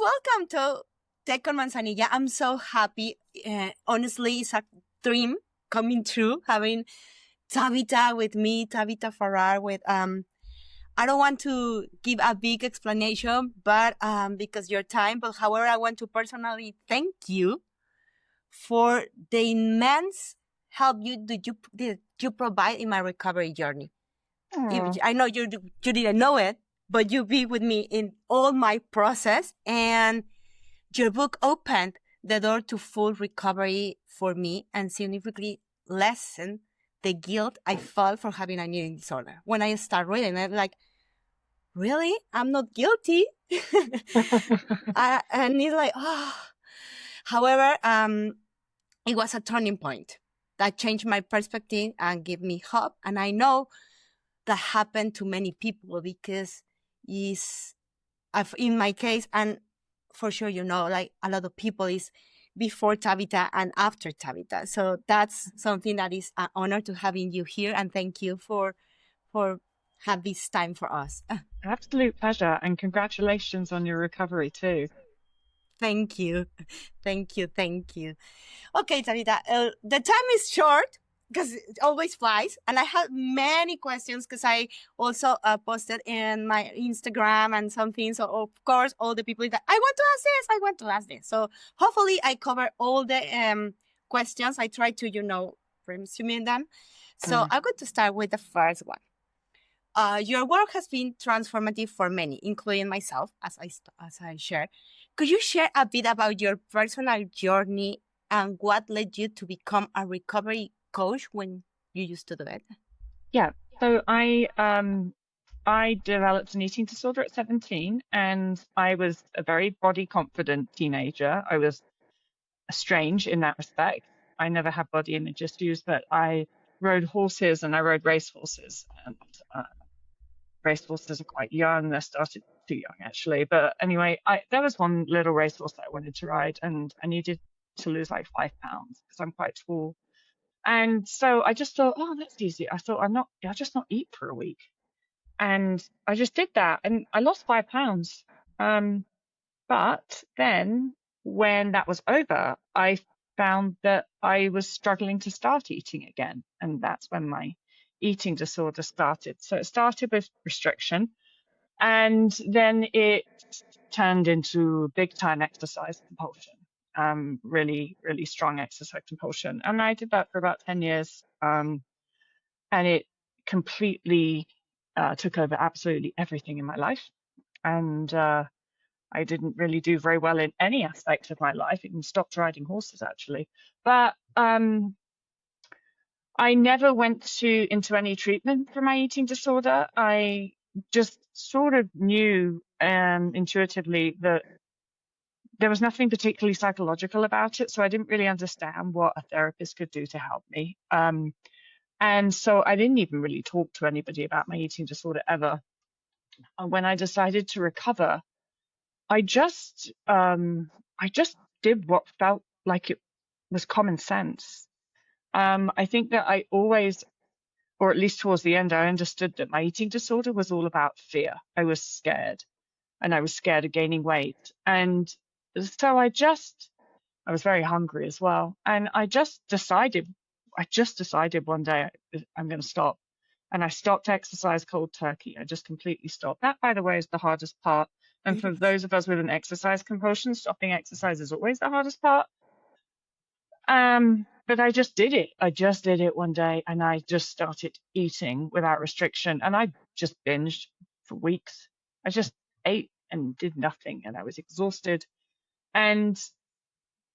welcome to Té con Manzanilla. I'm so happy. Honestly, it's a dream coming true having Tabitha with me, Tabitha Farrar with I don't want to give a big explanation, but because your time. But however, I want to personally thank you for the immense help did you provide in my recovery journey. I know you didn't know it, but you be with me in all my process, and your book opened the door to full recovery for me and significantly lessened the guilt I felt for having an eating disorder. When I start reading, I'm like, really? I'm not guilty. And it's like, oh. However, it was a turning point that changed my perspective and gave me hope. And I know that happened to many people because in my case, and for sure, like a lot of people is before Tabitha and after Tabitha. So that's something that is an honor to having you here. And thank you for have this time for us. Absolute pleasure. And congratulations on your recovery too. Thank you. Okay, Tabitha, the time is short because it always flies. And I have many questions because I also posted in my Instagram and something. So, of course, all the people that I want to ask this. So hopefully I cover all the questions. I try to, resume them. So I'm going to start with the first one. Your work has been transformative for many, including myself, as I shared. Could you share a bit about your personal journey and what led you to become a recovery coach when you used to do it? Yeah. So I developed an eating disorder at 17, and I was a very body confident teenager. I was strange in that respect. I never had body image issues, but I rode horses and I rode race horses. And race horses are quite young. They started too young, actually. But anyway, there was one little racehorse that I wanted to ride, and I needed to lose like 5 pounds because I'm quite tall. And so I just thought, oh, that's easy. I thought I'll just not eat for a week. And I just did that, and I lost 5 pounds. But then when that was over, I found that I was struggling to start eating again. And that's when my eating disorder started. So it started with restriction, and then it turned into big time exercise compulsion, really, really strong exercise compulsion. And I did that for about 10 years. And it completely took over absolutely everything in my life. And I didn't really do very well in any aspect of my life. Even stopped riding horses, actually. But I never went into any treatment for my eating disorder. I just sort of knew intuitively that there was nothing particularly psychological about it. So I didn't really understand what a therapist could do to help me. And so I didn't even really talk to anybody about my eating disorder ever. And when I decided to recover, I just did what felt like it was common sense. I think that I always, or at least towards the end, I understood that my eating disorder was all about fear. I was scared, and I was scared of gaining weight. And so I was very hungry as well. And I just decided one day I'm going to stop. And I stopped exercise cold turkey. I just completely stopped. That, by the way, is the hardest part. And for those of us with an exercise compulsion, stopping exercise is always the hardest part. But I just did it. I just did it one day, and I just started eating without restriction. And I just binged for weeks. I just ate and did nothing, and I was exhausted. And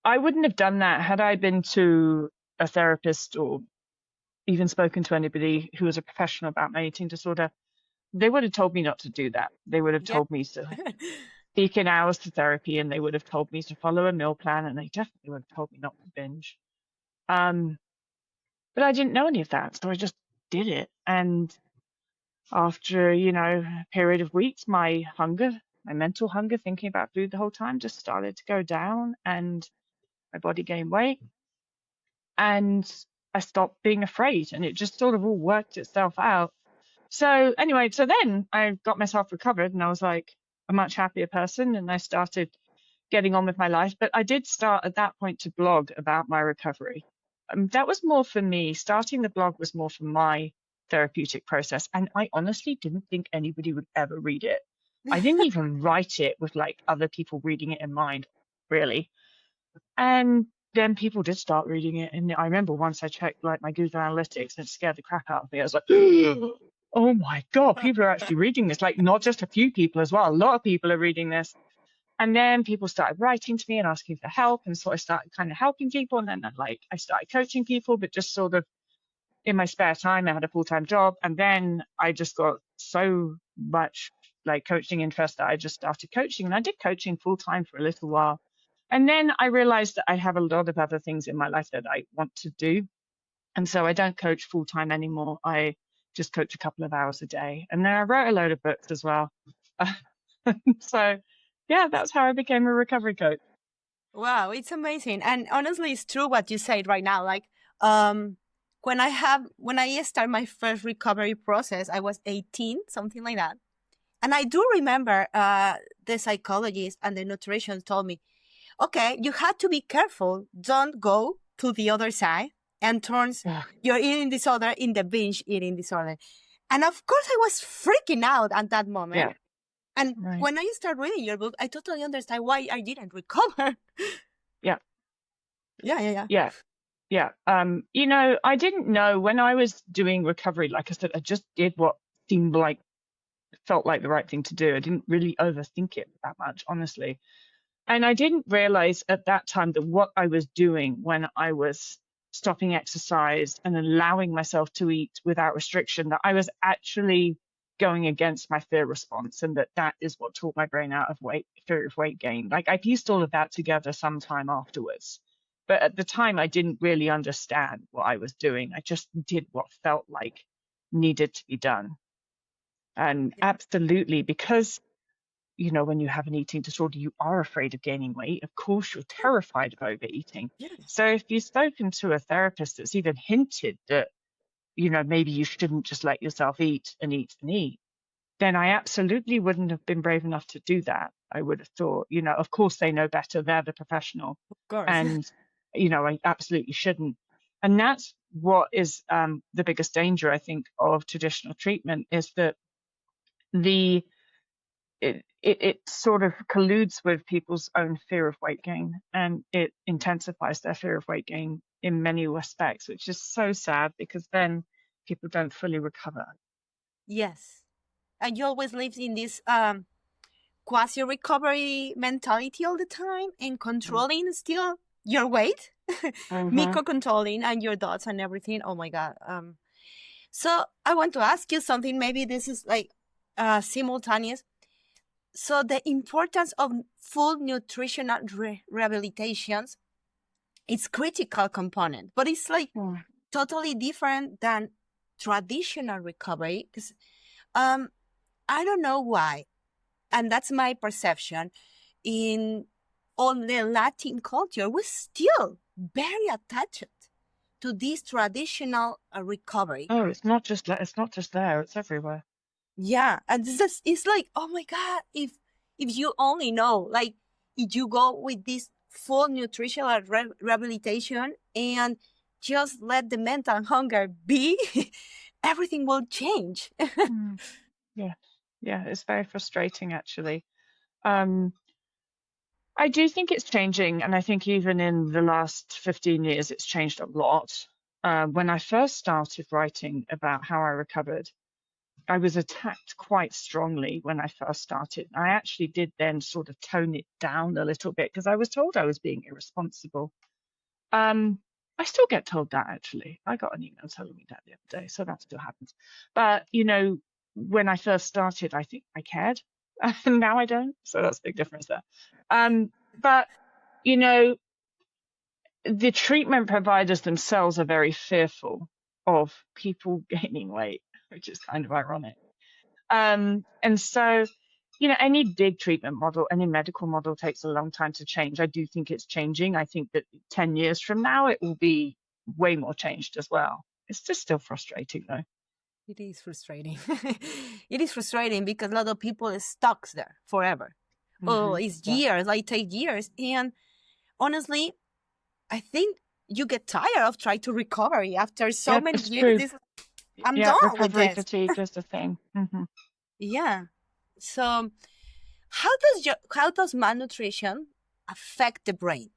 I wouldn't have done that had I been to a therapist or even spoken to anybody who was a professional about my eating disorder. They would have told me not to do that. They would have told me to speak in hours to therapy, and they would have told me to follow a meal plan, and they definitely would have told me not to binge. But I didn't know any of that, so I just did it. And after, a period of weeks, my mental hunger, thinking about food the whole time, just started to go down, and my body gained weight. And I stopped being afraid, and it just sort of all worked itself out. So anyway, then I got myself recovered, and I was like a much happier person, and I started getting on with my life. But I did start at that point to blog about my recovery. That was more for me. Starting the blog was more for my therapeutic process. And I honestly didn't think anybody would ever read it. I didn't even write it with like other people reading it in mind, really. And then people did start reading it. And I remember once I checked like my Google Analytics and it scared the crap out of me. I was like, oh my God, people are actually reading this. Like not just a few people as well. A lot of people are reading this. And then people started writing to me and asking for help. And so I started kind of helping people. And then I started coaching people, but just sort of in my spare time. I had a full-time job. And then I just got so much like coaching interest that I just started coaching. And I did coaching full-time for a little while. And then I realized that I have a lot of other things in my life that I want to do. And so I don't coach full-time anymore. I just coach a couple of hours a day. And then I wrote a load of books as well. So yeah, that's how I became a recovery coach. Wow, it's amazing. And honestly, it's true what you said right now. Like, when I start my first recovery process, I was 18, something like that. And I do remember the psychologist and the nutrition told me, okay, you have to be careful. Don't go to the other side and turns your eating disorder in the binge eating disorder. And of course, I was freaking out at that moment. Yeah. And when I started reading your book, I totally understand why I didn't recover. Yeah. Yeah. You know, I didn't know when I was doing recovery, like I said, I just did what seemed like, felt like the right thing to do. I didn't really overthink it that much, honestly. And I didn't realize at that time that what I was doing when I was stopping exercise and allowing myself to eat without restriction, that I was actually going against my fear response, and that is what taught my brain out of fear of weight gain. Like I pieced all of that together sometime afterwards. But at the time, I didn't really understand what I was doing. I just did what felt like needed to be done. And absolutely, because, you know, when you have an eating disorder, you are afraid of gaining weight. Of course, you're terrified of overeating. Yes. So if you've spoken to a therapist that's even hinted that, you know, maybe you shouldn't just let yourself eat and eat and eat, then I absolutely wouldn't have been brave enough to do that. I would have thought, you know, of course they know better. They're the professional. Of course. And, you know, I absolutely shouldn't. And that's what is the biggest danger, I think, of traditional treatment, is that it sort of colludes with people's own fear of weight gain, and it intensifies their fear of weight gain in many respects, which is so sad because then people don't fully recover. Yes. And you always live in this quasi-recovery mentality all the time and controlling still your weight, micro-controlling and your thoughts and everything. Oh my God. So I want to ask you something. Maybe this is like simultaneous. So the importance of full nutritional rehabilitations is critical component, but it's like totally different than traditional recovery. Because I don't know why, and that's my perception. In all the Latin culture, we're still very attached to this traditional recovery. Oh, it's not just there; it's everywhere. Yeah, and it's like, oh my God, if you only know, like, if you go with this full nutritional rehabilitation and just let the mental hunger be, everything will change. Yeah, it's very frustrating, actually. I do think it's changing, and I think even in the last 15 years, it's changed a lot. When I first started writing about how I recovered, I was attacked quite strongly when I first started. I actually did then sort of tone it down a little bit because I was told I was being irresponsible. I still get told that, actually. I got an email telling me that the other day, so that still happens. But, you know, when I first started, I think I cared, and now I don't. So that's a big difference there. But, you know, the treatment providers themselves are very fearful of people gaining weight, which is kind of ironic. And so, you know, any big treatment model, any medical model takes a long time to change. I do think it's changing. I think that 10 years from now, it will be way more changed as well. It's just still frustrating, though. It is frustrating. It is frustrating because a lot of people are stuck there forever. Oh, it's Yeah. years. Like take years. And honestly, I think you get tired of trying to recover after so Yeah, many it's years. true. I'm Yeah, done with recovery this. fatigue is the thing. Yeah. So how does malnutrition affect the brain?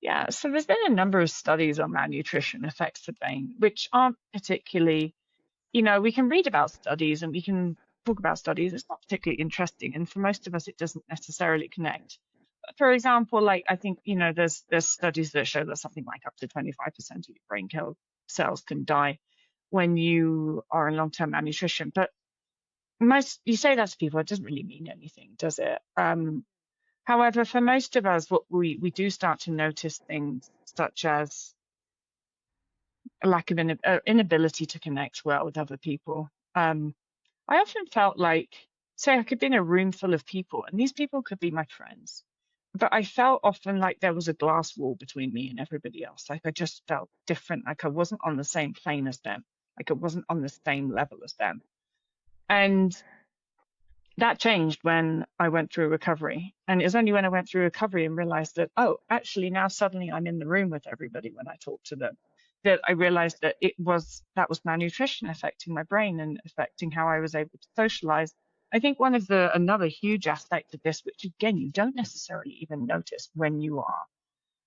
Yeah, so there's been a number of studies on malnutrition affects the brain, which aren't particularly, we can read about studies and we can talk about studies. It's not particularly interesting, and for most of us, it doesn't necessarily connect. But for example, like I think there's studies that show that something like up to 25% of your brain cells can die when you are in long-term malnutrition. But you say that to people, it doesn't really mean anything, does it? However, for most of us, what we do start to notice things such as a lack of inability to connect well with other people. I often felt like, say, I could be in a room full of people, and these people could be my friends, but I felt often like there was a glass wall between me and everybody else. Like I just felt different, like I wasn't on the same plane as them, like I wasn't on the same level as them. And that changed when I went through recovery. And it was only when I went through recovery and realized that, oh, actually now suddenly I'm in the room with everybody when I talk to them, that I realized that that was malnutrition affecting my brain and affecting how I was able to socialize. I think another huge aspect of this, which again, you don't necessarily even notice when you are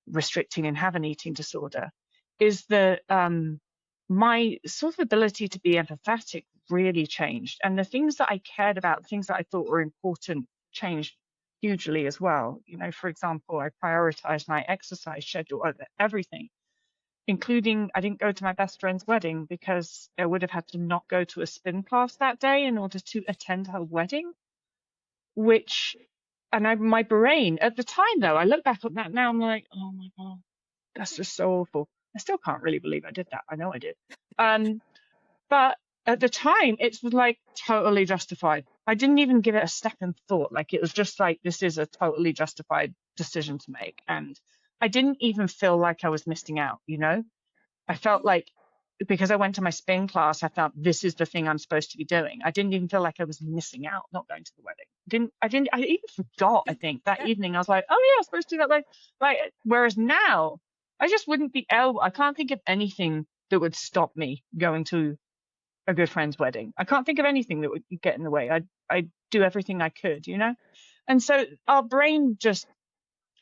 restricting and have an eating disorder, is that my sort of ability to be empathetic really changed. And the things that I cared about, things that I thought were important, changed hugely as well. For example, I prioritized my exercise schedule over everything, including I didn't go to my best friend's wedding because I would have had to not go to a spin class that day in order to attend her wedding, my brain at the time, though, I look back on that now, I'm like, oh my God, that's just so awful. I still can't really believe I did that. I know I did. But at the time, it was like totally justified. I didn't even give it a second thought. Like it was just like, this is a totally justified decision to make. And I didn't even feel like I was missing out, I felt like because I went to my spin class, I felt this is the thing I'm supposed to be doing. I didn't even feel like I was missing out not going to the wedding. I even forgot, I think, that evening. I was like, oh yeah, I was supposed to do that. Like, whereas now I just wouldn't be able, I can't think of anything that would stop me going to a good friend's wedding. I can't think of anything that would get in the way. I'd do everything I could, And so our brain just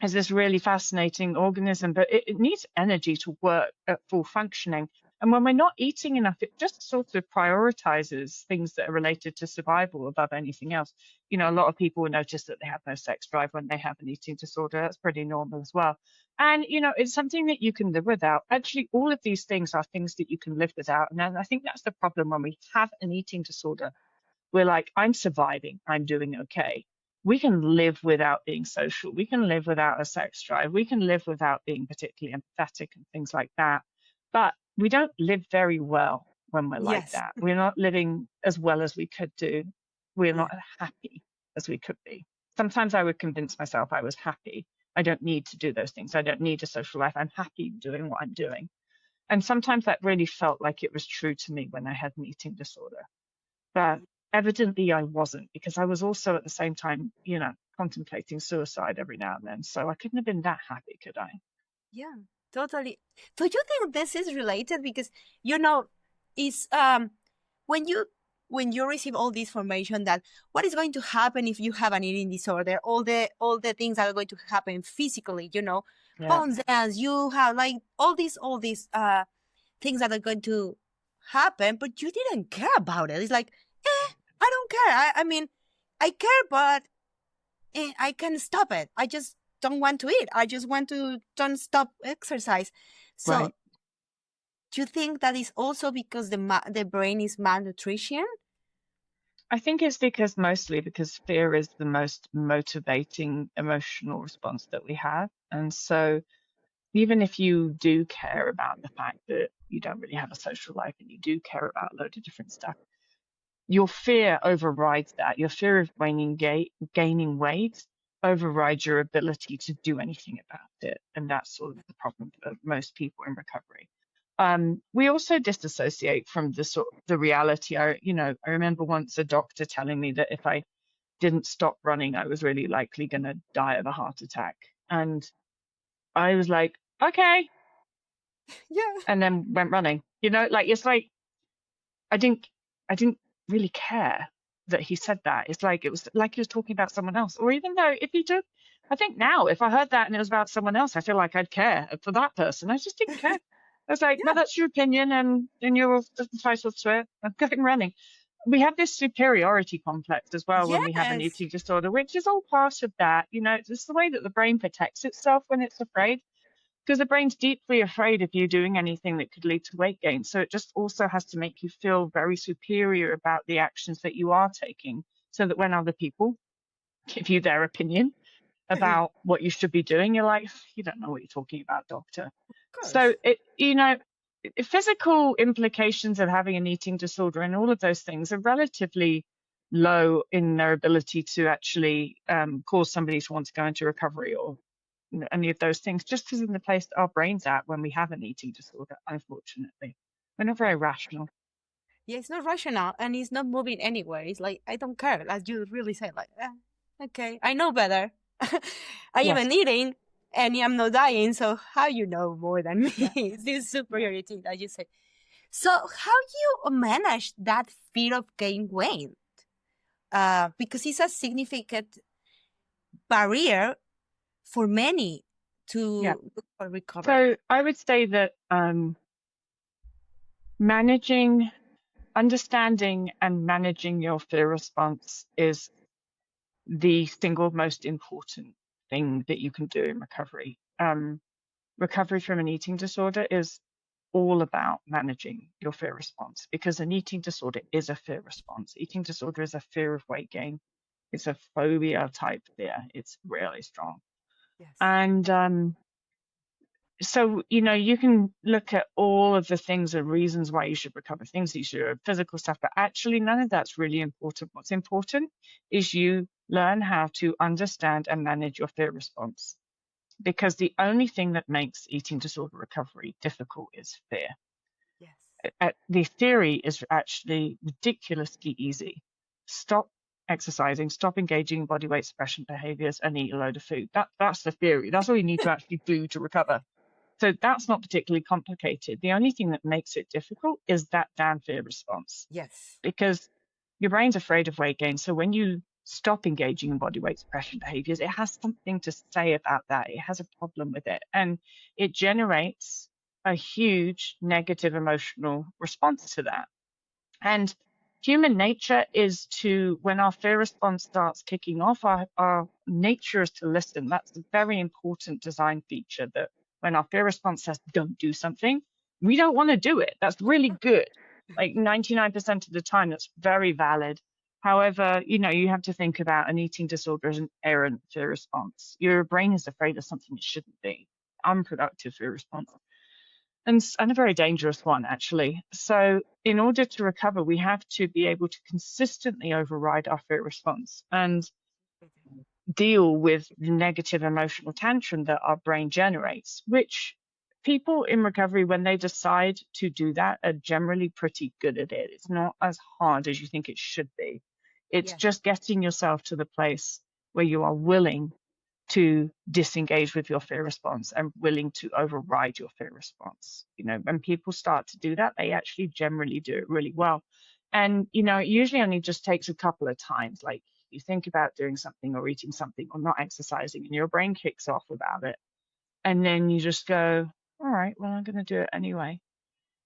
is this really fascinating organism, but it needs energy to work at full functioning. And when we're not eating enough, it just sort of prioritizes things that are related to survival above anything else. A lot of people will notice that they have no sex drive when they have an eating disorder. That's pretty normal as well. And, it's something that you can live without. Actually, all of these things are things that you can live without. And I think that's the problem when we have an eating disorder. We're like, I'm surviving, I'm doing okay. We can live without being social. We can live without a sex drive. We can live without being particularly empathetic and things like that. But we don't live very well when we're like Yes. that. We're not living as well as we could do. We're Yeah. not happy as we could be. Sometimes I would convince myself I was happy. I don't need to do those things. I don't need a social life. I'm happy doing what I'm doing. And sometimes that really felt like it was true to me when I had an eating disorder. But evidently I wasn't, because I was also at the same time, contemplating suicide every now and then. So I couldn't have been that happy, could I? Yeah, totally. Do you think this is related? Because it's when you receive all this information that what is going to happen if you have an eating disorder, all the things that are going to happen physically, Yeah. bones dance, you have like all these things that are going to happen, but you didn't care about it. It's like, I don't care. I mean, I care, but I can stop it. I just don't want to eat. I just want to don't stop exercise. So, Right. do you think that is also because the brain is malnutrition? I think it's mostly because fear is the most motivating emotional response that we have. And so even if you do care about the fact that you don't really have a social life and you do care about a load of different stuff, your fear overrides that. Your fear of gaining weight overrides your ability to do anything about it. And that's sort of the problem for most people in recovery. We also disassociate from the reality. I remember once a doctor telling me that if I didn't stop running, I was really likely going to die of a heart attack. And I was like, okay, Yeah. and then went running. Like it's like I didn't really care that he said that. It's like it was like he was talking about someone else. Or even though if he did, I think now if I heard that and it was about someone else, I feel like I'd care for that person. I just didn't care. I was like, no, that's your opinion, and you're entitled to it. I'm going running. We have this superiority complex as well when we have an Yes. eating disorder, which is all part of that. It's the way that the brain protects itself when it's afraid, because the brain's deeply afraid of you doing anything that could lead to weight gain. So it just also has to make you feel very superior about the actions that you are taking, so that when other people give you their opinion about what you should be doing, you're like, you don't know what you're talking about, doctor. So physical implications of having an eating disorder and all of those things are relatively low in their ability to actually cause somebody to want to go into recovery or any of those things, just because in the place our brain's at when we have an eating disorder, unfortunately. We're not very rational. Yeah, it's not rational and it's not moving anywhere. It's like, I don't care, as you really say, like, okay, I know better. I am eating and I'm not dying, so how you know more than me? It's this superiority that you say. So how you manage that fear of gain weight? Because it's a significant barrier for many to look for recovery. So I would say that understanding and managing your fear response is the single most important thing that you can do in recovery. Recovery from an eating disorder is all about managing your fear response, because an eating disorder is a fear response. Eating disorder is a fear of weight gain. It's a phobia type fear. It's really strong. Yes. And so, you can look at all of the things and reasons why you should recover, things that you should, physical stuff, but actually none of that's really important. What's important is you learn how to understand and manage your fear response, because the only thing that makes eating disorder recovery difficult is fear. Yes. The theory is actually ridiculously easy. Stop exercising, stop engaging in body weight suppression behaviors, and eat a load of food. That's the theory. That's all you need to actually do to recover. So that's not particularly complicated. The only thing that makes it difficult is that damn fear response. Yes. Because your brain's afraid of weight gain. So when you stop engaging in body weight suppression behaviors, it has something to say about that. It has a problem with it. And it generates a huge negative emotional response to that. And human nature is to, when our fear response starts kicking off, our nature is to listen. That's a very important design feature, that when our fear response says don't do something, we don't want to do it. That's really good. Like 99% of the time, that's very valid. However, you have to think about an eating disorder as an errant fear response. Your brain is afraid of something it shouldn't be. Unproductive fear response. And a very dangerous one, actually. So in order to recover, we have to be able to consistently override our fear response and deal with the negative emotional tantrum that our brain generates, which people in recovery, when they decide to do that, are generally pretty good at it. It's not as hard as you think it should be. It's just getting yourself to the place where you are willing to disengage with your fear response and willing to override your fear response. When people start to do that, they actually generally do it really well. And, it usually only just takes a couple of times. Like, you think about doing something or eating something or not exercising, and your brain kicks off about it. And then you just go, all right, well, I'm going to do it anyway.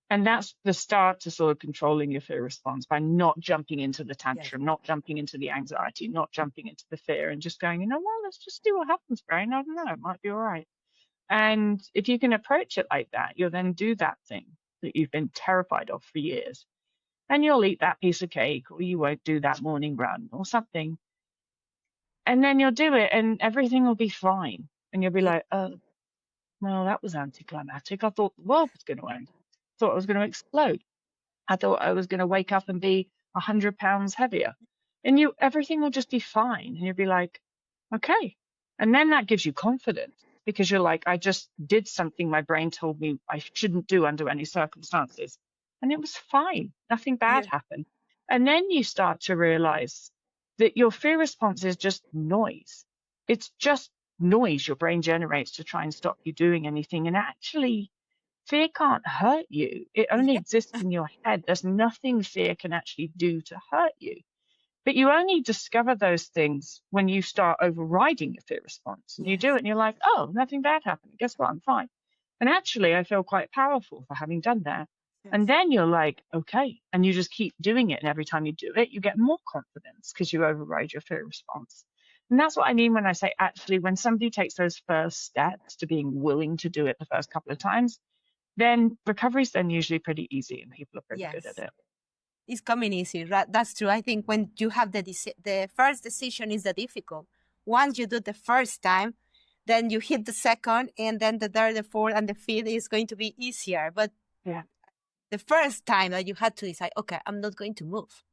And that's the start to sort of controlling your fear response, by not jumping into the tantrum, not jumping into the anxiety, not jumping into the fear, and just going, well, let's just see what happens, brain. I don't know, it might be all right. And if you can approach it like that, you'll then do that thing that you've been terrified of for years. And you'll eat that piece of cake, or you won't do that morning run or something. And then you'll do it and everything will be fine. And you'll be like, oh, well, that was anticlimactic. I thought the world was going to end. I thought I was going to explode. I thought I was going to wake up and be 100 pounds heavier. And everything will just be fine. And you'll be like, okay. And then that gives you confidence, because you're like, I just did something my brain told me I shouldn't do under any circumstances. And it was fine. Nothing bad happened. And then you start to realize that your fear response is just noise. It's just noise your brain generates to try and stop you doing anything. And actually, fear can't hurt you. It only Yeah. exists in your head. There's nothing fear can actually do to hurt you. But you only discover those things when you start overriding your fear response. And you Yes. do it and you're like, oh, nothing bad happened. Guess what? I'm fine. And actually, I feel quite powerful for having done that. And Yes. then you're like, okay. And you just keep doing it. And every time you do it, you get more confidence because you override your fear response. And that's what I mean when I say, actually, when somebody takes those first steps to being willing to do it the first couple of times, then recovery's then usually pretty easy and people are pretty good at Yes. it. It's coming easy. Right? That's true. I think when you have the first decision is the difficult. Once you do the first time, then you hit the second, and then the third, the fourth, and the fifth is going to be easier. But Yeah. the first time that you had to decide, okay, I'm not going to move,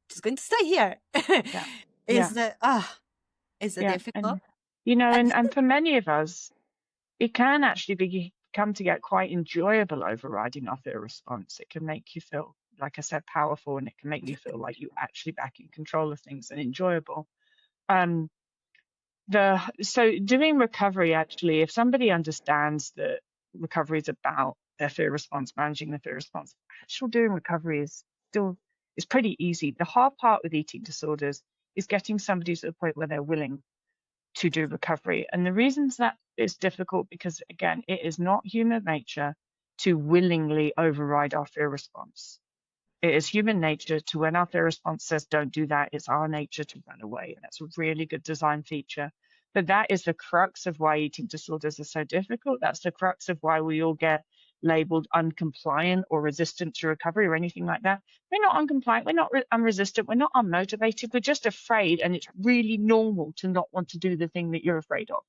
just going to stay here, Yeah. is the Yeah. difficult. And for many of us, it can actually come to get quite enjoyable overriding our fear response. It can make you feel, like I said, powerful, and it can make you feel like you actually back in control of things and enjoyable. So doing recovery, actually, if somebody understands that recovery is about their fear response, managing the fear response, actual doing recovery is pretty easy. The hard part with eating disorders is getting somebody to the point where they're willing to do recovery. And the reasons that is difficult, because again, it is not human nature to willingly override our fear response. It is human nature to, when our fear response says don't do that, it's our nature to run away. And that's a really good design feature. But that is the crux of why eating disorders are so difficult. That's the crux of why we all get labeled uncompliant or resistant to recovery or anything like that. We're not uncompliant, we're not unresistant, we're not unmotivated, we're just afraid, and it's really normal to not want to do the thing that you're afraid of.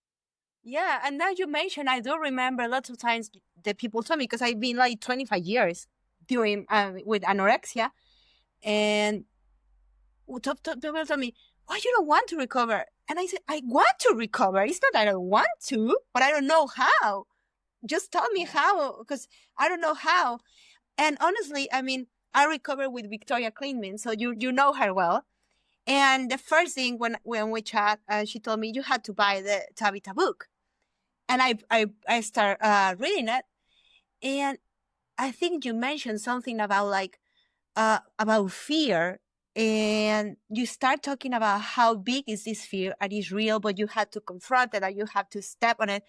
Yeah, and now you mentioned, I do remember lots of times that people told me, because I've been like 25 years doing with anorexia, and people told me, why you don't want to recover? And I said, I want to recover. It's not that I don't want to, but I don't know how. Just tell me how, because I don't know how. And honestly, I mean, I recovered with Victoria Kleinman, so you know her well. And the first thing when we chat, she told me you had to buy the Tabitha book, and I start reading it, and I think you mentioned something about about fear, and you start talking about how big is this fear and it's real, but you had to confront it and you have to step on it.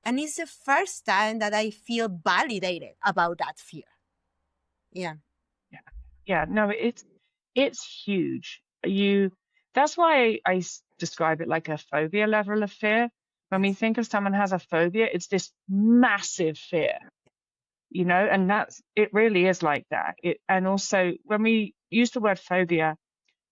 And it's the first time that I feel validated about that fear. Yeah. Yeah, no, it's huge. That's why I describe it like a phobia level of fear. When we think of someone has a phobia, it's this massive fear, and it really is like that. And also when we use the word phobia,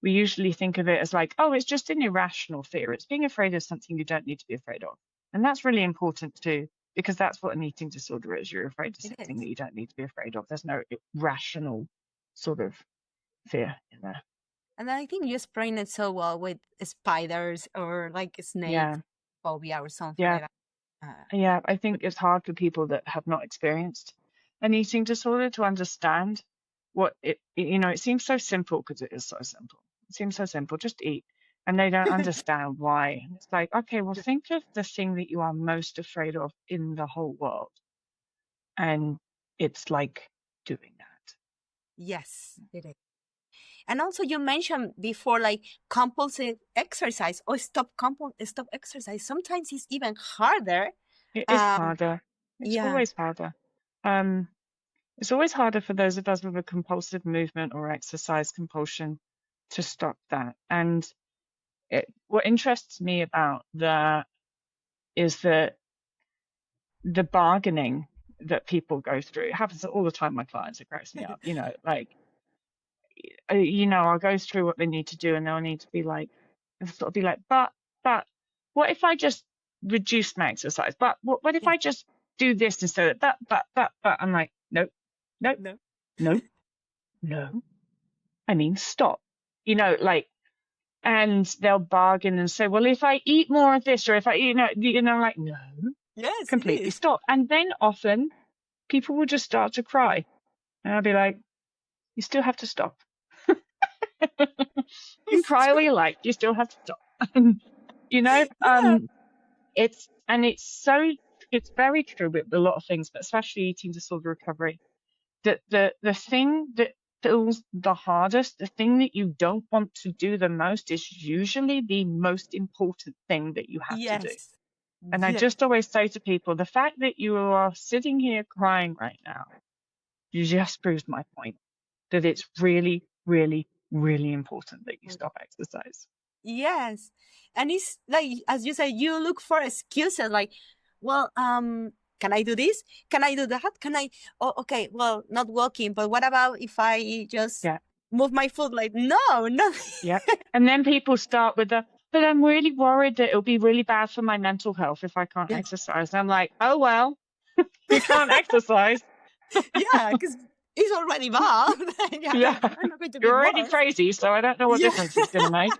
we usually think of it as like, oh, it's just an irrational fear. It's being afraid of something you don't need to be afraid of. And that's really important too, because that's what an eating disorder is. You're afraid of something that you don't need to be afraid of. There's no rational sort of fear in there. And I think you explained it so well with spiders or like snake phobia or something like that. Yeah, I think it's hard for people that have not experienced an eating disorder to understand what it seems so simple, because it is so simple. It seems so simple, just eat. And they don't understand why. And it's like, okay, well, think of the thing that you are most afraid of in the whole world. And it's like doing that. Yes, it is. And also you mentioned before, like compulsive exercise or stop exercise. Sometimes it's even harder. It is harder. It's always harder. It's always harder for those of us with a compulsive movement or exercise compulsion to stop that. And what interests me about that is that the bargaining that people go through, it happens all the time. My clients, it cracks me up, I'll go through what they need to do, and they'll need to be like, but what if I just reduce my exercise? But what if I just do this instead of that? But I'm like, nope. No. I mean, stop. And they'll bargain and say, well, if I eat more of this, or if I, like, no, yes, completely stop. And then often people will just start to cry, and I'll be like, you still have to stop. You can cry all you like, you still have to stop. You know, Yeah. it's very true with a lot of things, but especially eating disorder recovery. That the thing that feels the hardest, the thing that you don't want to do the most, is usually the most important thing that you have to do. Yes. And I Yes. just always say to people, the fact that you are sitting here crying right now just proves my point, that it's really, really, really important that you stop exercise. Yes. And it's like, as you said, you look for excuses like, well, can I do this? Can I do that? Can I? Oh, okay. Well, not walking, but what about if I just Yeah. move my foot? Like, no. Yeah. And then people start with but I'm really worried that it'll be really bad for my mental health if I can't Yeah. exercise. I'm like, oh, well, you can't exercise. Yeah, because it's already bad. Yeah. I'm not going to be You're already worse. crazy, so I don't know what Yeah. difference it's going to make.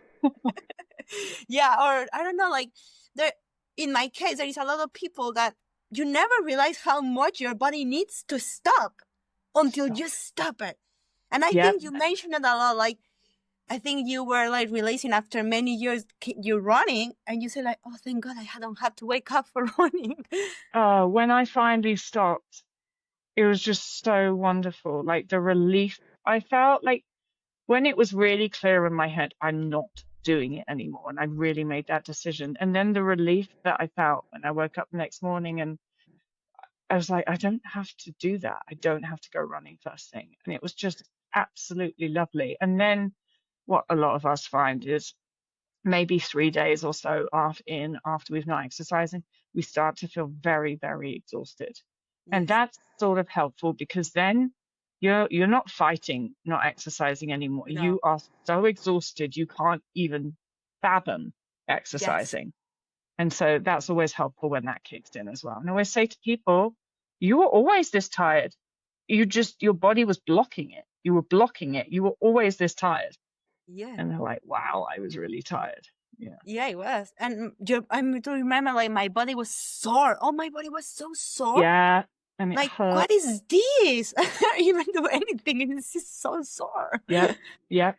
Yeah, or I don't know, like there in my case, there is a lot of people that you never realize how much your body needs to stop until you stop it. And I Yeah. think you mentioned it a lot. Like I think you were like realizing after many years you're running, and you say like, "Oh, thank God, I don't have to wake up for running." When I finally stopped, it was just so wonderful. Like the relief I felt, like when it was really clear in my head, I'm not doing it anymore. And I really made that decision. And then the relief that I felt when I woke up the next morning, and I was like, I don't have to do that. I don't have to go running first thing. And it was just absolutely lovely. And then what a lot of us find is maybe 3 days or so after we've not exercising, we start to feel very, very exhausted. And Yes. that's sort of helpful, because then you're not fighting not exercising anymore. No. You are so exhausted you can't even fathom Yes. exercising. And so that's always helpful when that kicks in as well. And I always say to people, you were always this tired. Your body was blocking it. You were blocking it. You were always this tired. Yeah. And they're like, wow, I was really tired. Yeah. Yeah, it was. And I do remember like my body was sore. Oh, my body was so sore. Yeah. And it Like, hurt. what is this? I don't even do anything, and it's just so sore. Yeah. Yeah.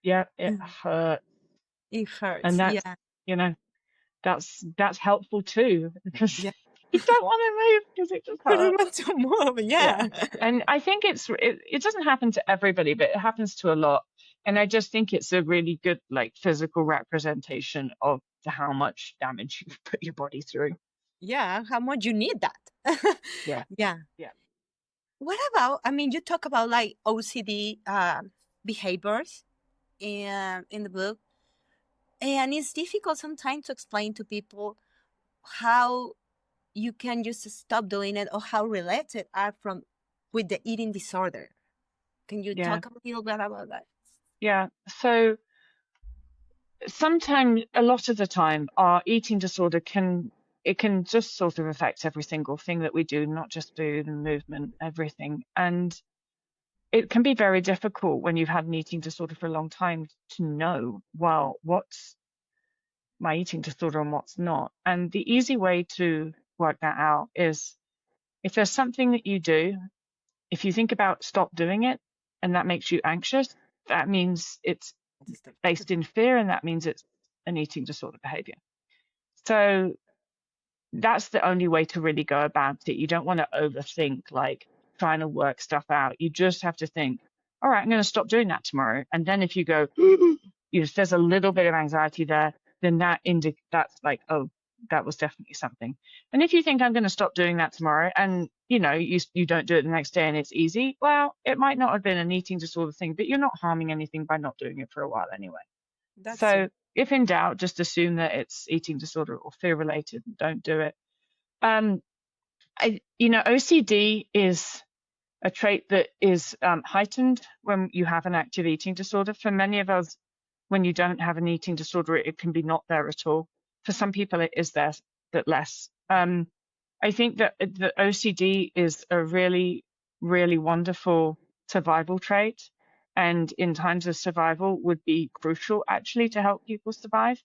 Yeah. It hurt. It hurts. And that's, yeah. you know, that's helpful too, because Yeah. you don't want to move because it just I don't hurts. want to move. Yeah. And I think it doesn't happen to everybody, but it happens to a lot. And I just think it's a really good like physical representation of how much damage you've put your body through. Yeah. How much you need that? Yeah. Yeah. Yeah. What about? I mean, you talk about like OCD behaviors in the book, and it's difficult sometimes to explain to people how you can just stop doing it or how related are from with the eating disorder. Can you Yeah. talk a little bit about that? Yeah. So sometimes, a lot of the time, our eating disorder can just sort of affect every single thing that we do, not just food and movement, everything. And it can be very difficult when you've had an eating disorder for a long time to know, well, what's my eating disorder and what's not. And the easy way to work that out is, if there's something that you do, if you think about stop doing it and that makes you anxious, that means it's based in fear, and that means it's an eating disorder behavior. So that's the only way to really go about it. You don't want to overthink like trying to work stuff out. You just have to think, all right, I'm going to stop doing that tomorrow. And then if you go, if there's a little bit of anxiety there, then that's like, oh, that was definitely something. And if you think I'm going to stop doing that tomorrow, and you don't do it the next day and it's easy, well, it might not have been an eating disorder thing, but you're not harming anything by not doing it for a while anyway. That's So true. if in doubt, just assume that it's eating disorder or fear related and don't do it. OCD is a trait that is heightened when you have an active eating disorder. For many of us, when you don't have an eating disorder, it can be not there at all. For some people, it is there, but less. I think that the OCD is a really, really wonderful survival trait, and in times of survival would be crucial actually to help people survive.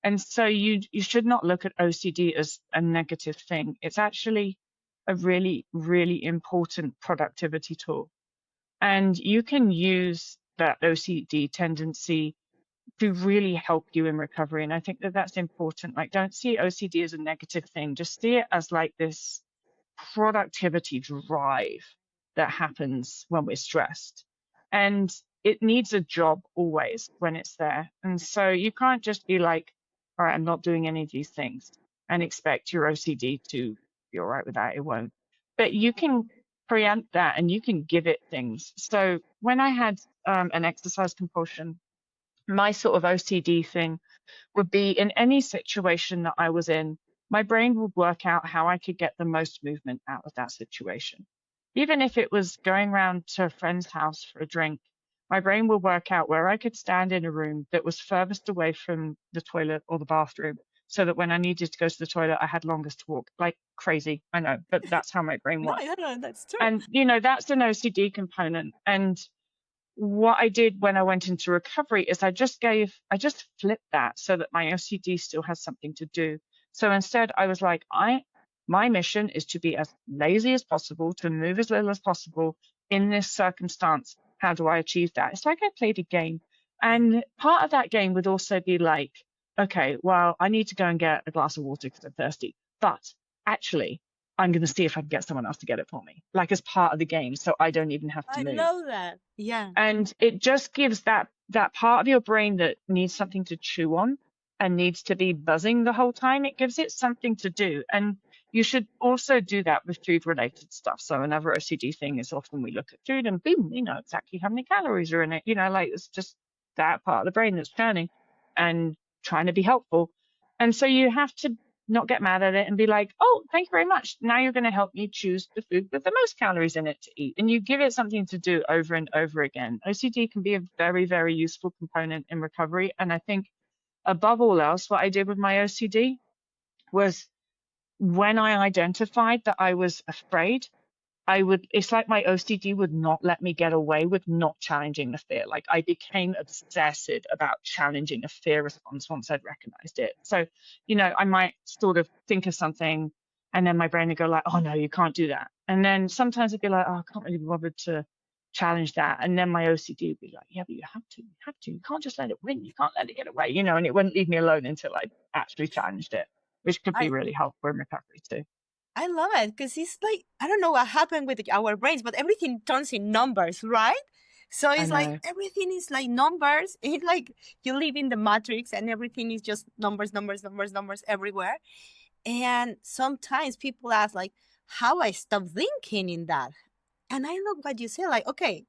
And so you should not look at OCD as a negative thing. It's actually a really, really important productivity tool. And you can use that OCD tendency to really help you in recovery. And I think that that's important. Like, don't see OCD as a negative thing. Just see it as like this productivity drive that happens when we're stressed. And it needs a job always when it's there. And so you can't just be like, all right, I'm not doing any of these things and expect your OCD to be all right with that. It won't. But you can preempt that and you can give it things. So when I had an exercise compulsion, my sort of OCD thing would be in any situation that I was in, my brain would work out how I could get the most movement out of that situation. Even if it was going around to a friend's house for a drink, my brain would work out where I could stand in a room that was furthest away from the toilet or the bathroom, so that when I needed to go to the toilet, I had longest to walk. Like crazy, I know, but that's how my brain No, works. I don't know. That's true. And, that's an OCD component. And what I did when I went into recovery is I just flipped that so that my OCD still has something to do. So instead I was like, my mission is to be as lazy as possible, to move as little as possible in this circumstance. How do I achieve that? It's like I played a game. And part of that game would also be like, okay, well, I need to go and get a glass of water because I'm thirsty. But actually, I'm going to see if I can get someone else to get it for me, like as part of the game, so I don't even have to I move. love that. Yeah. And it just gives that part of your brain that needs something to chew on and needs to be buzzing the whole time, it gives it something to do. And you should also do that with food related stuff. So another OCD thing is often we look at food and boom, you know exactly how many calories are in it. Like it's just that part of the brain that's churning and trying to be helpful. And so you have to not get mad at it and be like, oh, thank you very much. Now you're going to help me choose the food with the most calories in it to eat. And you give it something to do over and over again. OCD can be a very, very useful component in recovery. And I think above all else, what I did with my OCD was when I identified that I was afraid, it's like my OCD would not let me get away with not challenging the fear. Like I became obsessive about challenging a fear response once I'd recognized it. So, I might sort of think of something and then my brain would go like, oh no, you can't do that. And then sometimes it'd be like, oh, I can't really be bothered to challenge that. And then my OCD would be like, yeah, but you have to. You can't just let it win. You can't let it get away, and it wouldn't leave me alone until I actually challenged it, which could be really helpful in recovery too. I love it because it's like, I don't know what happened with our brains, but everything turns in numbers, right? So it's like everything is like numbers. It's like you live in the matrix and everything is just numbers everywhere. And sometimes people ask like, how I stop thinking in that? And I love what you say, like, okay,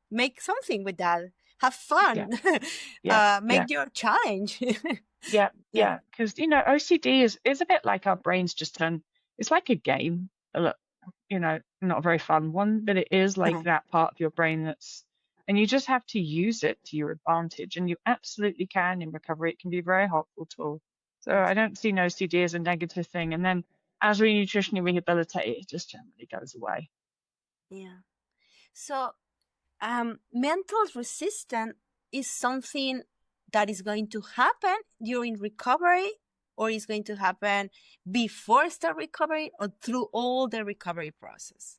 make something with that. Have fun. Make your challenge. Yeah. Because, OCD is a bit like our brains just turn. It's like a game, not a very fun one, but it is like that part of your brain and you just have to use it to your advantage. And you absolutely can in recovery. It can be a very helpful tool. So I don't see OCD as a negative thing. And then as we nutritionally rehabilitate, it just generally goes away. Yeah. So mental resistance is something that is going to happen during recovery, or is going to happen before start recovery or through all the recovery process?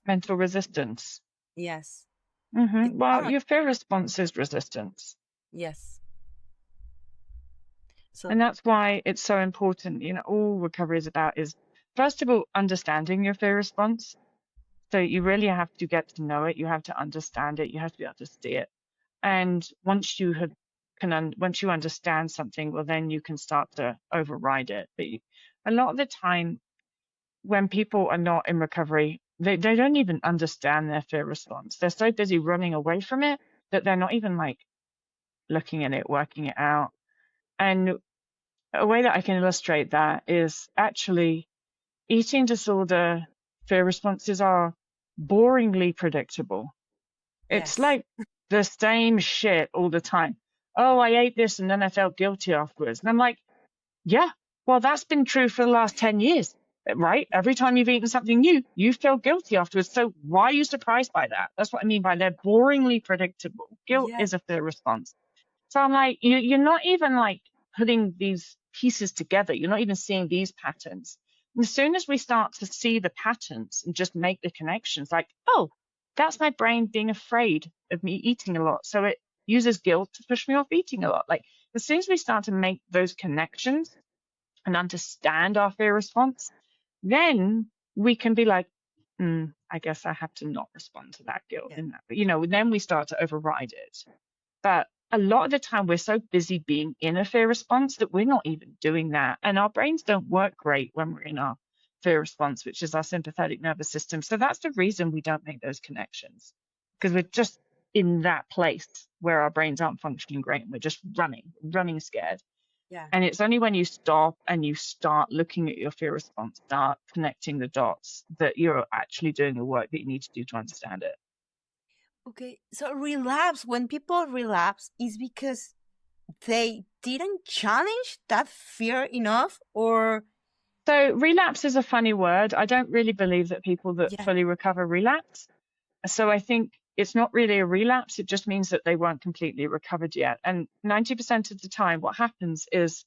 Mental resistance. Yes. Mm-hmm. Well, your fear response is resistance. Yes. And that's why it's so important, all recovery is about is, first of all, understanding your fear response. So you really have to get to know it. You have to understand it. You have to be able to see it. And once you understand something, well, then you can start to override it. But a lot of the time when people are not in recovery, they don't even understand their fear response. They're so busy running away from it that they're not even like looking at it, working it out. And a way that I can illustrate that is actually eating disorder fear responses are boringly predictable. It's like the same shit all the time. Oh, I ate this and then I felt guilty afterwards. And I'm like, yeah, well, that's been true for the last 10 years, right? Every time you've eaten something new, you feel guilty afterwards. So why are you surprised by that? That's what I mean by they're boringly predictable. Guilt is a fear response. So I'm like, you're not even like putting these pieces together. You're not even seeing these patterns. And as soon as we start to see the patterns and just make the connections, like, oh, that's my brain being afraid of me eating a lot. So it uses guilt to push me off eating a lot. Like, as soon as we start to make those connections and understand our fear response, then we can be like, I guess I have to not respond to that guilt in that. But, then we start to override it. But a lot of the time we're so busy being in a fear response that we're not even doing that. And our brains don't work great when we're in our fear response, which is our sympathetic nervous system. So that's the reason we don't make those connections, because we're just in that place where our brains aren't functioning great and we're just running scared. Yeah. And it's only when you stop and you start looking at your fear response, start connecting the dots, that you're actually doing the work that you need to do to understand it. Okay, so relapse, when people relapse, is because they didn't challenge that fear enough, or? So relapse is a funny word. I don't really believe that people that fully recover relapse. So I think it's not really a relapse. It just means that they weren't completely recovered yet. And 90% of the time, what happens is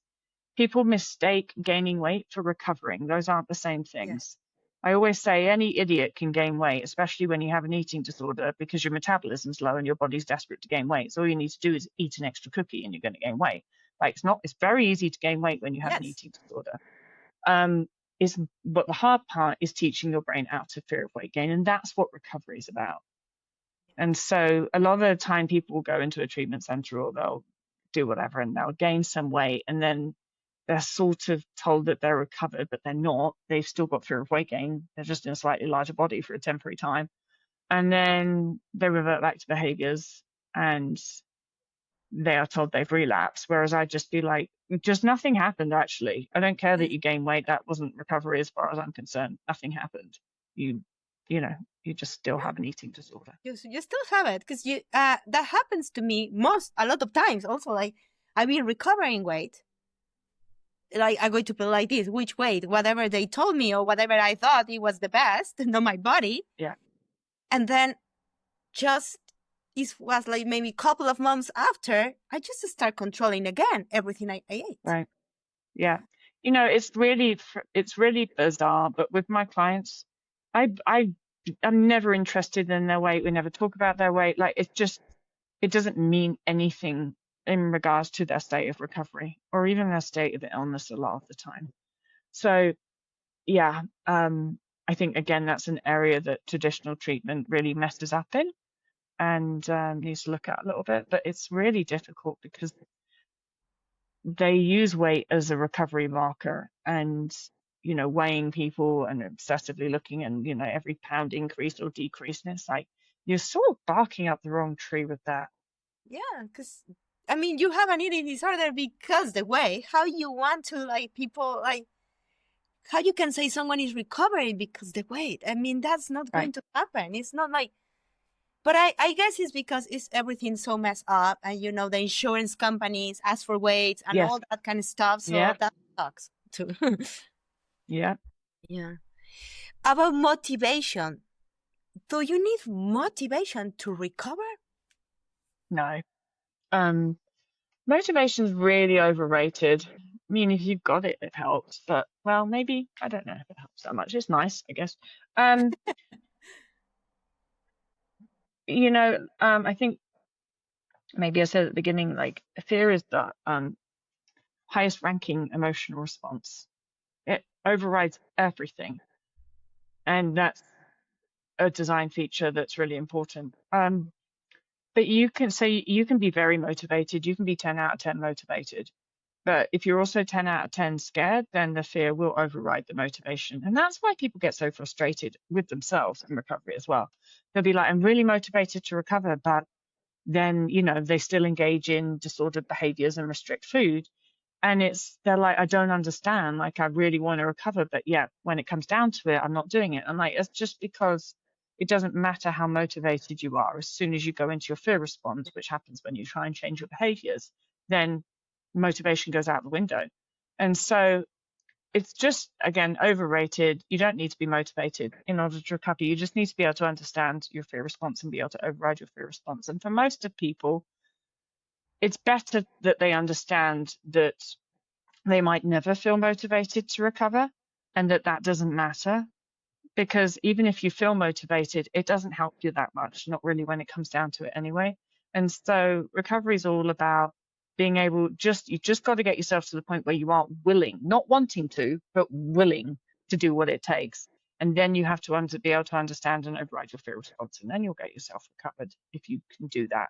people mistake gaining weight for recovering. Those aren't the same things. I always say any idiot can gain weight, especially when you have an eating disorder, because your metabolism's low and your body's desperate to gain weight. So all you need to do is eat an extra cookie and you're going to gain weight. Like, it's very easy to gain weight when you have an eating disorder. But the hard part is teaching your brain out of fear of weight gain. And that's what recovery is about. And so a lot of the time people will go into a treatment center or they'll do whatever and they'll gain some weight, and then they're sort of told that they're recovered, but they're not. They've still got fear of weight gain. They're just in a slightly larger body for a temporary time. And then they revert back to behaviors and they are told they've relapsed. Whereas I'd just be like, just nothing happened, actually. I don't care that you gain weight. That wasn't recovery as far as I'm concerned. Nothing happened. You just still have an eating disorder. You still have it, because that happens to me a lot of times. Also, like, I've been recovering weight. Like, I'm going to put it like this: which weight, whatever they told me or whatever I thought it was the best, not my body. Yeah. And then this was like maybe a couple of months after, I just start controlling again everything I ate. Right. Yeah. It's really bizarre, but with my clients, I'm never interested in their weight. We never talk about their weight. Like, it doesn't mean anything in regards to their state of recovery or even their state of illness a lot of the time. So yeah, I think, again, that's an area that traditional treatment really messes up in and needs to look at a little bit. But it's really difficult because they use weight as a recovery marker, and weighing people and obsessively looking and every pound increase or decrease. And it's like, you're sort of barking up the wrong tree with that. Yeah, because you have an eating disorder because the way. How you want to, like, people, like, how you can say someone is recovering because the weight? That's not going to happen. It's not like. But I guess it's because everything so messed up, and the insurance companies ask for weights and all that kind of stuff. So that sucks too. Yeah. About motivation. Do you need motivation to recover? No. Motivation's really overrated. If you've got it, it helps. But, well, maybe, I don't know if it helps that much. It's nice, I guess. I think maybe I said at the beginning, like, fear is the highest ranking emotional response. It overrides everything. And that's a design feature that's really important. But you can be very motivated. You can be 10 out of 10 motivated. But if you're also 10 out of 10 scared, then the fear will override the motivation. And that's why people get so frustrated with themselves in recovery as well. They'll be like, I'm really motivated to recover, but then, they still engage in disordered behaviors and restrict food. And they're like, I don't understand. Like, I really want to recover, but when it comes down to it, I'm not doing it. I'm like, it's just because it doesn't matter how motivated you are. As soon as you go into your fear response, which happens when you try and change your behaviors, then motivation goes out the window. And so it's just, again, overrated. You don't need to be motivated in order to recover. You just need to be able to understand your fear response and be able to override your fear response. And for most of people, it's better that they understand that they might never feel motivated to recover and that doesn't matter, because even if you feel motivated, it doesn't help you that much, not really when it comes down to it anyway. And so recovery is all about being able, you just got to get yourself to the point where you are willing, not wanting to, but willing to do what it takes. And then you have to be able to understand and override your fear response, and then you'll get yourself recovered if you can do that.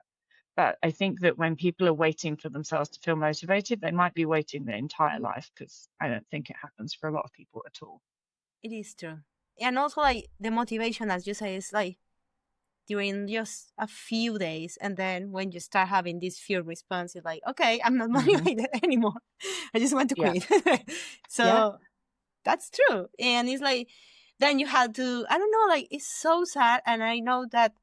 But I think that when people are waiting for themselves to feel motivated, they might be waiting their entire life, because I don't think it happens for a lot of people at all. It is true. And also, like, the motivation, as you say, is like during just a few days. And then when you start having this fear response, you're like, okay, I'm not motivated anymore. I just want to quit. So that's true. And it's like, then you have to, I don't know, like, it's so sad. And I know that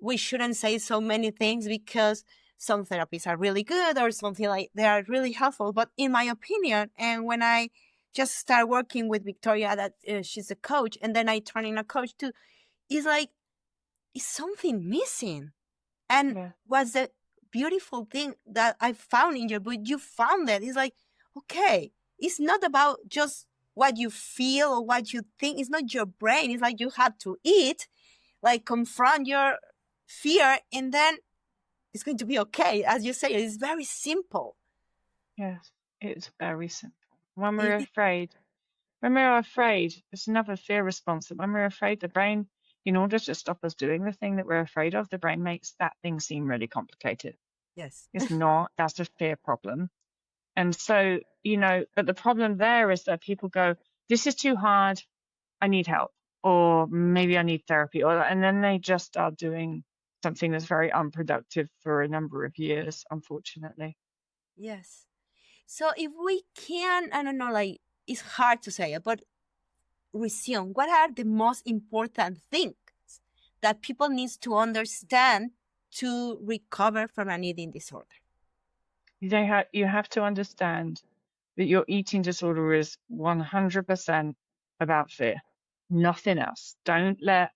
we shouldn't say so many things, because some therapies are really good or something, like they are really helpful. But in my opinion, and when I just start working with Victoria, that she's a coach, and then I turn in a coach too, it's like, it's something missing. And what's the beautiful thing that I found in your book, you found that it's like, okay, it's not about just what you feel or what you think. It's not your brain. It's like you have to eat, like confront your fear, and then it's going to be okay. As you say, it's very simple. Yes, it's very simple. When we're afraid, it's another fear response. That when we're afraid, the brain, in order to stop us doing the thing that we're afraid of, the brain makes that thing seem really complicated. Yes. It's not. That's a fear problem. And so, but the problem there is that people go, this is too hard, I need help, or maybe I need therapy, and then they just start doing something that's very unproductive for a number of years, unfortunately. Yes. So if we can, I don't know, like, it's hard to say it, but resume, what are the most important things that people need to understand to recover from an eating disorder? You have to understand that your eating disorder is 100% about fear, nothing else. Don't let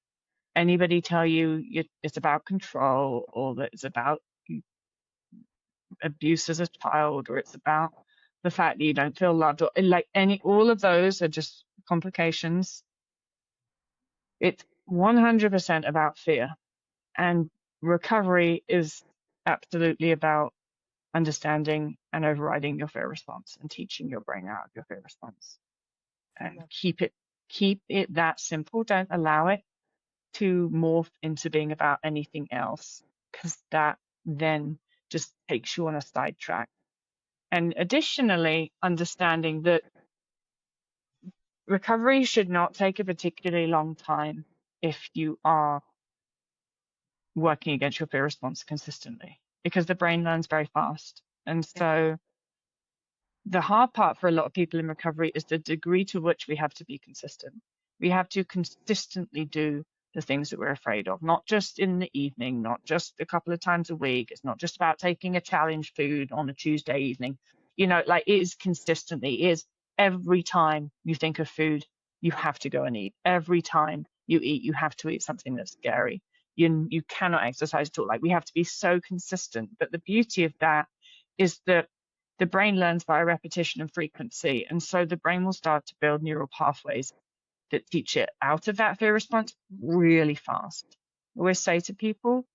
anybody tell you it's about control, or that it's about abuse as a child, or it's about the fact that you don't feel loved, or like all of those are just complications. It's 100% about fear, and recovery is absolutely about understanding and overriding your fear response and teaching your brain out of your fear response. And keep it that simple. Don't allow it to morph into being about anything else, because that then just takes you on a sidetrack. And additionally, understanding that recovery should not take a particularly long time if you are working against your fear response consistently, because the brain learns very fast. And so the hard part for a lot of people in recovery is the degree to which we have to be consistent. We have to consistently do the things that we're afraid of, not just in the evening, not just a couple of times a week. It's not just about taking a challenge food on a Tuesday evening. Like, it is consistently. It is every time you think of food, you have to go and eat. Every time you eat, you have to eat something that's scary. You cannot exercise at all. Like, we have to be so consistent. But the beauty of that is that the brain learns by repetition and frequency. And so the brain will start to build neural pathways that teach it out of that fear response really fast. I always say to people,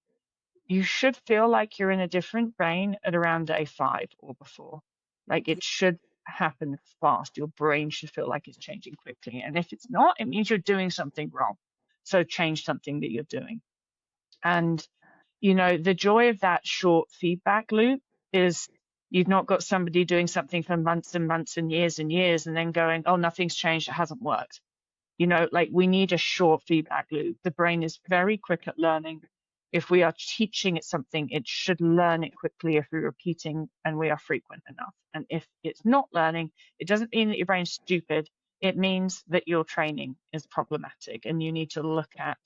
you should feel like you're in a different brain at around day 5 or before. Like, it should happen fast. Your brain should feel like it's changing quickly. And if it's not, it means you're doing something wrong. So change something that you're doing. And, the joy of that short feedback loop is you've not got somebody doing something for months and months and years and then going, oh, nothing's changed, it hasn't worked. Like, we need a short feedback loop. The brain is very quick at learning. If we are teaching it something, it should learn it quickly if we're repeating and we are frequent enough. And if it's not learning, it doesn't mean that your brain's stupid. It means that your training is problematic, and you need to look at,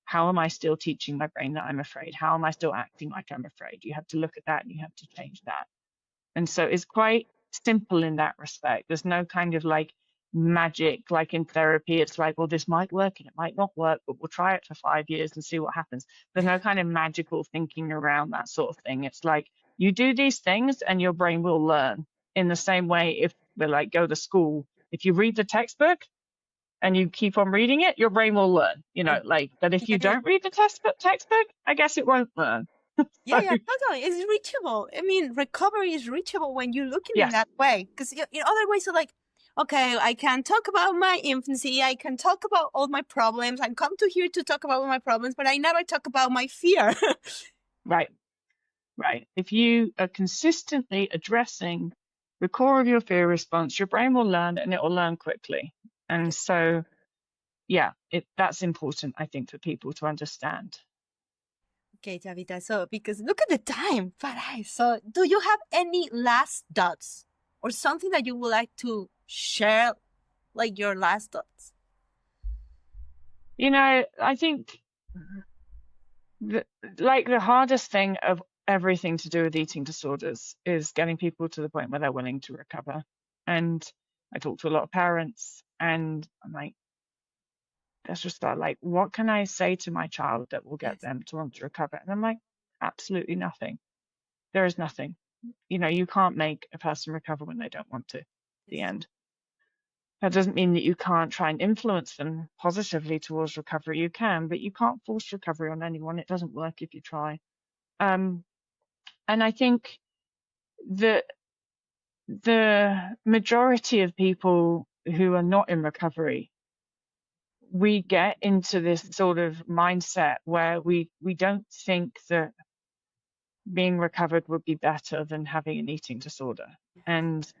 how am I still teaching my brain that I'm afraid? How am I still acting like I'm afraid? You have to look at that, and you have to change that. And so it's quite simple in that respect. There's no kind of like magic, like in therapy. It's like, well, this might work and it might not work, but we'll try it for 5 years and see what happens. There's no kind of magical thinking around that sort of thing. It's like, you do these things and your brain will learn. In the same way, if we like go to school, if you read the textbook, and you keep on reading it, your brain will learn, like that. If you don't read the textbook, I guess it won't learn. Yeah, totally. It's reachable. I mean, recovery is reachable when you're looking in Yes. that way. Because in other ways, are like, okay, I can talk about my infancy. I can talk about all my problems. I come to here to talk about all my problems, but I never talk about my fear. Right. If you are consistently addressing the core of your fear response, your brain will learn, and it will learn quickly. And so, yeah, that's important, I think, for people to understand. Okay, Tabitha. So, because look at the time, Farrar. So, do you have any last thoughts or something that you would like to share, like your last thoughts? I think the hardest thing of everything to do with eating disorders is getting people to the point where they're willing to recover. And I talk to a lot of parents, and I'm like, let's just start, like, what can I say to my child that will get them to want to recover? And I'm like, absolutely nothing. There is nothing. You can't make a person recover when they don't want to, at the end. That doesn't mean that you can't try and influence them positively towards recovery. You can, but you can't force recovery on anyone. It doesn't work if you try. And I think that the majority of people who are not in recovery, we get into this sort of mindset where we don't think that being recovered would be better than having an eating disorder. And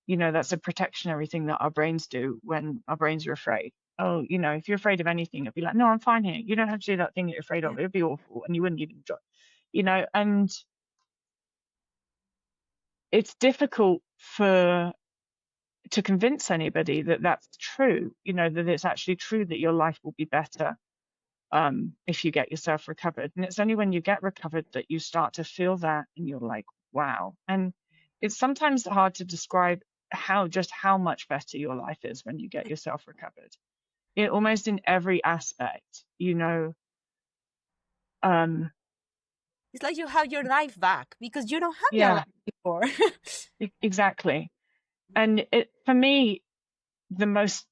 that's a protectionary thing that our brains do when our brains are afraid. Oh, if you're afraid of anything, it'd be like, no, I'm fine here. You don't have to do that thing that you're afraid of. It'd be awful, and you wouldn't even enjoy, and it's difficult to convince anybody that that's true, that it's actually true that your life will be better if you get yourself recovered. And it's only when you get recovered that you start to feel that, and you're like, wow. And it's sometimes hard to describe how much better your life is when you get yourself recovered. Almost in every aspect, it's like you have your life back because you don't have your life before. Exactly. And for me, the most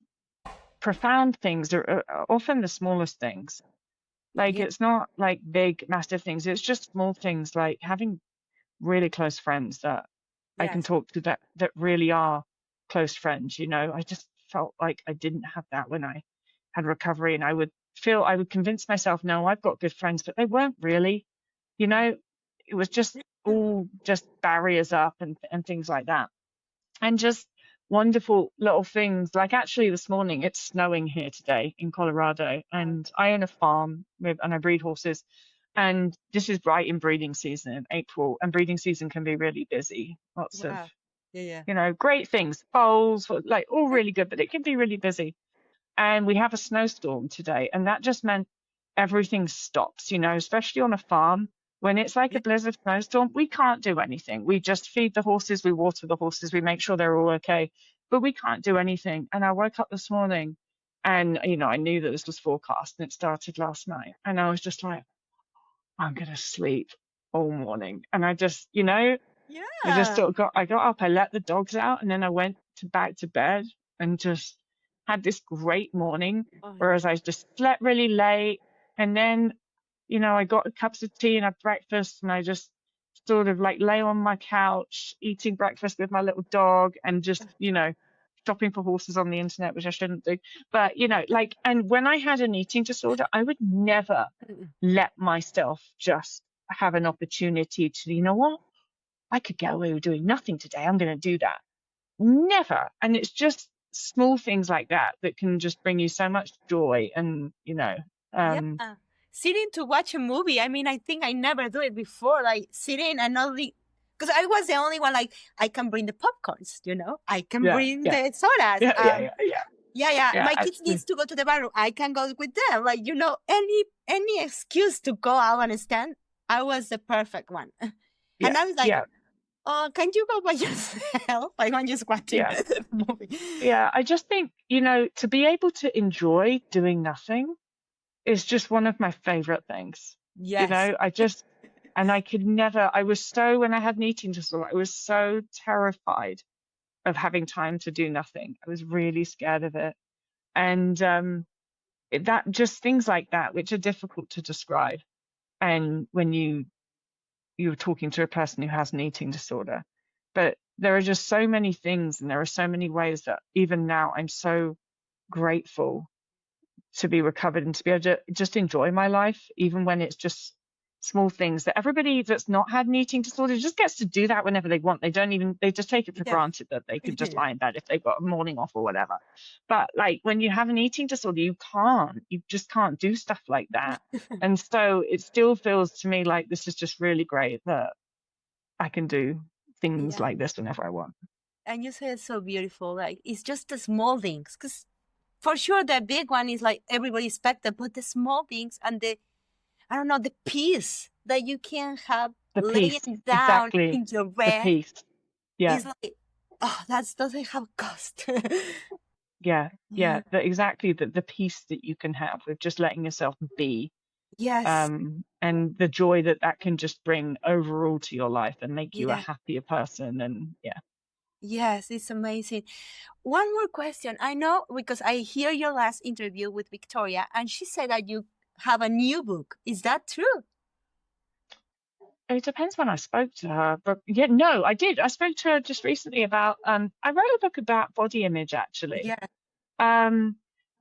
profound things are often the smallest things. Like, it's not like big, massive things. It's just small things, like having really close friends that I can talk to that really are close friends. I just felt like I didn't have that when I had recovery, and I would convince myself, no, I've got good friends, but they weren't really. It was just all just barriers up and things like that. And just wonderful little things. Like, actually this morning, it's snowing here today in Colorado, and I own a farm and I breed horses. And this is right in breeding season in April, and breeding season can be really busy. Lots of, great things, foals, like all really good, but it can be really busy. And we have a snowstorm today, and that just meant everything stops, especially on a farm. When it's like a blizzard snowstorm, we can't do anything. We just feed the horses, we water the horses, we make sure they're all okay, but we can't do anything. And I woke up this morning, and, I knew that this was forecast, and it started last night. And I was just like, I'm going to sleep all morning. And I just, I just I got up, I let the dogs out, and then I went back to bed and just had this great morning, whereas I just slept really late. And then, I got cups of tea and had breakfast, and I just sort of like lay on my couch eating breakfast with my little dog, and just, shopping for horses on the internet, which I shouldn't do. But, and when I had an eating disorder, I would never let myself just have an opportunity to, what? I could get away with doing nothing today. I'm going to do that. Never. And it's just small things like that can just bring you so much joy. And, sitting to watch a movie. I mean, I think I never do it before, like sitting and only, because I was the only one, like, I can bring the popcorns, I can bring the sodas. My kids needs to go to the bathroom. I can go with them. Like, any excuse to go out and stand, I was the perfect one. And I was like, oh, can you go by yourself? Like, I'm just watching the movie. Yeah, I just think, to be able to enjoy doing nothing is just one of my favorite things. Yes. And I could never, when I had an eating disorder, I was so terrified of having time to do nothing. I was really scared of it. And that just things like that, which are difficult to describe. And when you're talking to a person who has an eating disorder, but there are just so many things, and there are so many ways that even now I'm so grateful to be recovered and to be able to just enjoy my life, even when it's just small things. That everybody that's not had an eating disorder just gets to do that whenever they want. They just take it for granted that they could just lie in bed if they've got a morning off or whatever. But like when you have an eating disorder, you just can't do stuff like that. And so it still feels to me like this is just really great that I can do things like this whenever I want. And you say it's so beautiful. Like it's just the small things, because for sure the big one is like everybody expected, but the small things and the peace that you can have laying down in your bed. The peace. Yeah. It's like, oh, that doesn't have cost. Exactly. The peace that you can have with just letting yourself be. Yes. And the joy that can just bring overall to your life and make you a happier person. And Yes, it's amazing. One more question. I know because I hear your last interview with Victoria, and she said that you have a new book. Is that true? It depends when I spoke to her, but no, I did. I spoke to her just recently about. I wrote a book about body image actually.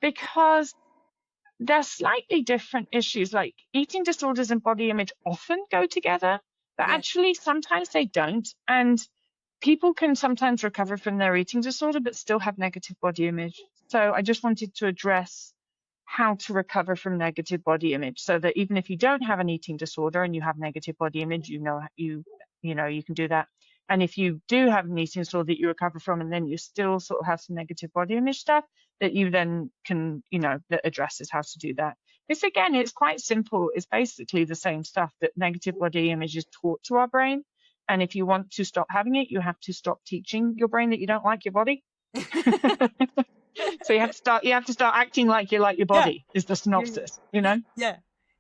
Because they're slightly different issues. Like eating disorders and body image often go together, but actually sometimes they don't. And people can sometimes recover from their eating disorder but still have negative body image. So I just wanted to address how to recover from negative body image, so that even if you don't have an eating disorder and you have negative body image, you can do that. And if you do have an eating disorder that you recover from, and then you still sort of have some negative body image stuff, that you then can, that addresses how to do that. This again, it's quite simple. It's basically the same stuff, that negative body image is taught to our brain. And if you want to stop having it, you have to stop teaching your brain that you don't like your body. So you have to start acting like you like your body, is the synopsis, Yeah,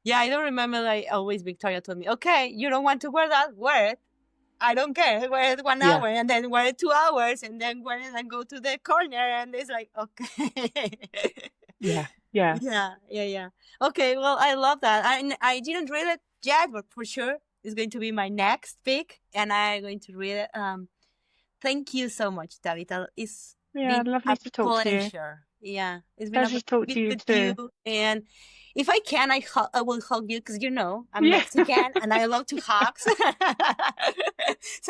I don't remember, like always Victoria told me, okay, you don't want to wear that, wear it. I don't care, wear it 1 hour and then wear it 2 hours and then wear it and go to the corner, and it's like, okay. Yeah. Okay, well, I love that. I didn't read it yet, but for sure it's going to be my next pick, and I'm going to read it. Thank you so much, Tabitha. It's been lovely to talk to you. Yeah, it's been pleasure to talk to you too. And if I can, I will hug you, because I'm Mexican and I love to hug. So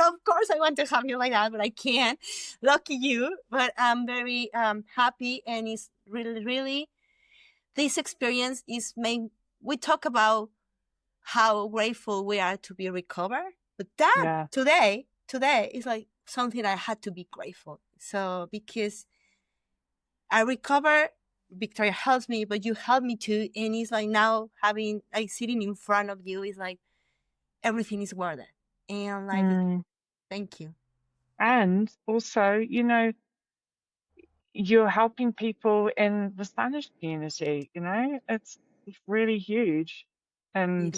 of course I want to hug you like that, but I can't. Lucky you. But I'm very happy, and it's really, really, this experience is made. We talk about how grateful we are to be recovered, but that today is like something I had to be grateful. So because I recover, Victoria helps me, but you help me too. And it's like now having, like, sitting in front of you is like everything is worth it. And like, thank you. And also, you're helping people in the Spanish community, it's really huge. And,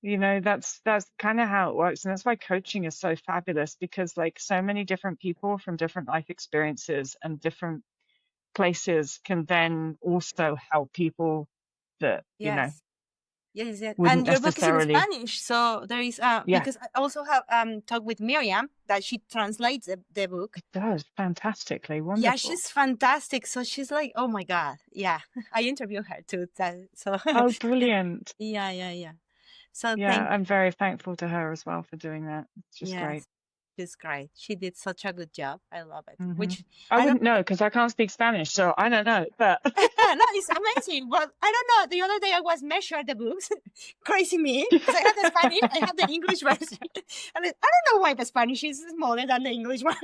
that's kind of how it works. And that's why coaching is so fabulous, because like so many different people from different life experiences and different places can then also help people that Yes, and your book is in Spanish, so there is because I also have talked with Miriam, that she translates the book. It does fantastically, wonderful. Yeah, she's fantastic. So she's like, oh my god, I interviewed her too. So oh, brilliant. Yeah. So I'm very thankful to her as well for doing that. It's just great. She's great. She did such a good job. I love it. Mm-hmm. Which I wouldn't know, because I can't speak Spanish, so I don't know. But no, it's amazing. Well, I don't know. The other day I was measuring the books. Crazy me, because I have the Spanish, I have the English version, and I don't know why the Spanish is smaller than the English one.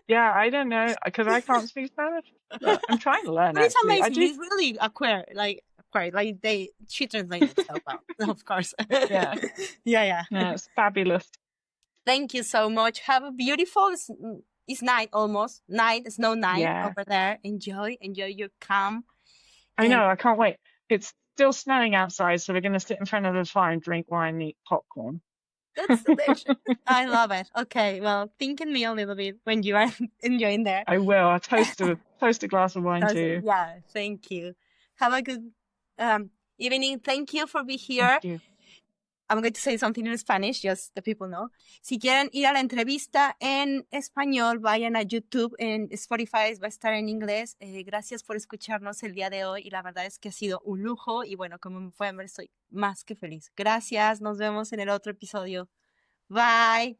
Yeah, I don't know, because I can't speak Spanish. But I'm trying to learn. But it's amazing. It's really she translated itself out, of course. Yeah. It's fabulous. Thank you so much. Have a beautiful, it's night almost. Snow night over there. Enjoy your calm. I know, I can't wait. It's still snowing outside, so we're going to sit in front of the fire and drink wine and eat popcorn. I love it. Okay, well, think in me a little bit when you are enjoying there. I will. I'll toast a glass of wine too. Yeah, thank you. Have a good evening. Thank you for being here. Thank you. I'm going to say something in Spanish, just the people know. Si quieren ir a la entrevista en español, vayan a YouTube, en Spotify va a estar en inglés. Gracias por escucharnos el día de hoy y la verdad es que ha sido un lujo y bueno, como pueden ver, estoy más que feliz. Gracias, nos vemos en el otro episodio. Bye.